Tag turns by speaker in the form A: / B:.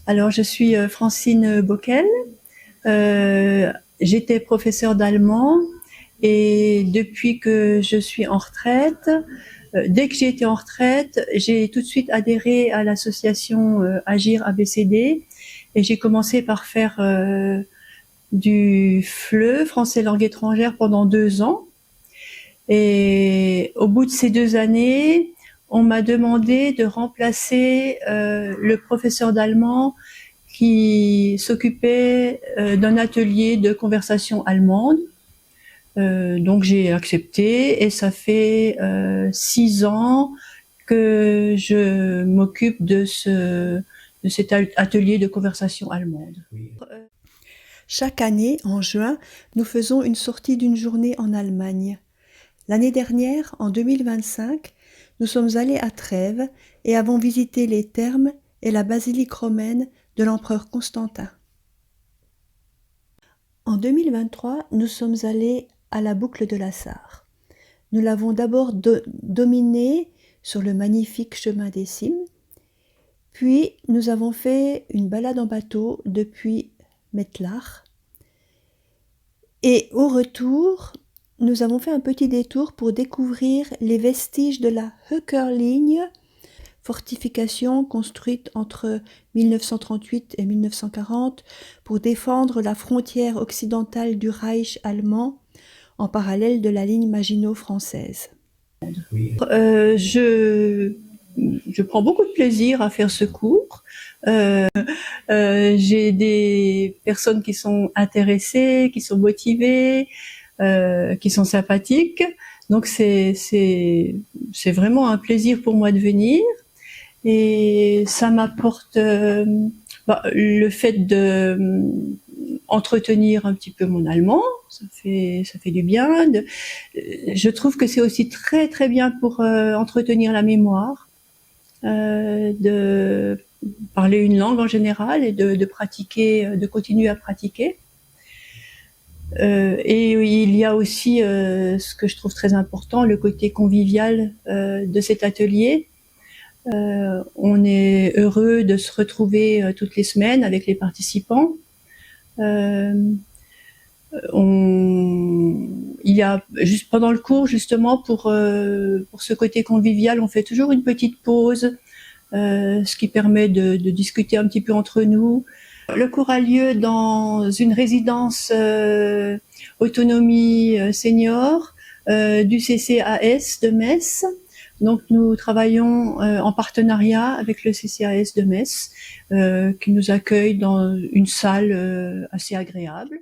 A: Alors, je suis Francine Bockel. J'étais professeure d'allemand et depuis que je suis en retraite, dès que j'ai été en retraite, j'ai tout de suite adhéré à l'association Agir ABCD et j'ai commencé par faire du FLE, français langue étrangère, pendant 2 ans. Et au bout de ces 2 années, on m'a demandé de remplacer le professeur d'allemand qui s'occupait d'un atelier de conversation allemande. Donc j'ai accepté et ça fait 6 ans que je m'occupe de cet atelier de conversation allemande.
B: Chaque année, en juin, nous faisons une sortie d'une journée en Allemagne. L'année dernière, en 2025, nous sommes allés à Trèves et avons visité les thermes et la basilique romaine de l'empereur Constantin. En 2023, nous sommes allés à la boucle de la Sarre. Nous l'avons d'abord dominée sur le magnifique chemin des cimes, puis nous avons fait une balade en bateau depuis Mettlach. Et au retour, nous avons fait un petit détour pour découvrir les vestiges de la Höckerlinie, fortification construite entre 1938 et 1940 pour défendre la frontière occidentale du Reich allemand en parallèle de la ligne Maginot française.
A: Je prends beaucoup de plaisir à faire ce cours. J'ai des personnes qui sont intéressées, qui sont motivées, qui sont sympathiques. Donc c'est vraiment un plaisir pour moi de venir. Et ça m'apporte le fait de entretenir un petit peu mon allemand. Ça fait du bien. Je trouve que c'est aussi très très bien pour entretenir la mémoire, de parler une langue en général et de pratiquer, de continuer à pratiquer. Et il y a aussi ce que je trouve très important, le côté convivial de cet atelier. On est heureux de se retrouver toutes les semaines avec les participants. Il y a juste pendant le cours, justement, pour ce côté convivial, on fait toujours une petite pause, ce qui permet de discuter un petit peu entre nous. Le cours a lieu dans une résidence autonomie senior du CCAS de Metz. Donc nous travaillons en partenariat avec le CCAS de Metz qui nous accueille dans une salle assez agréable.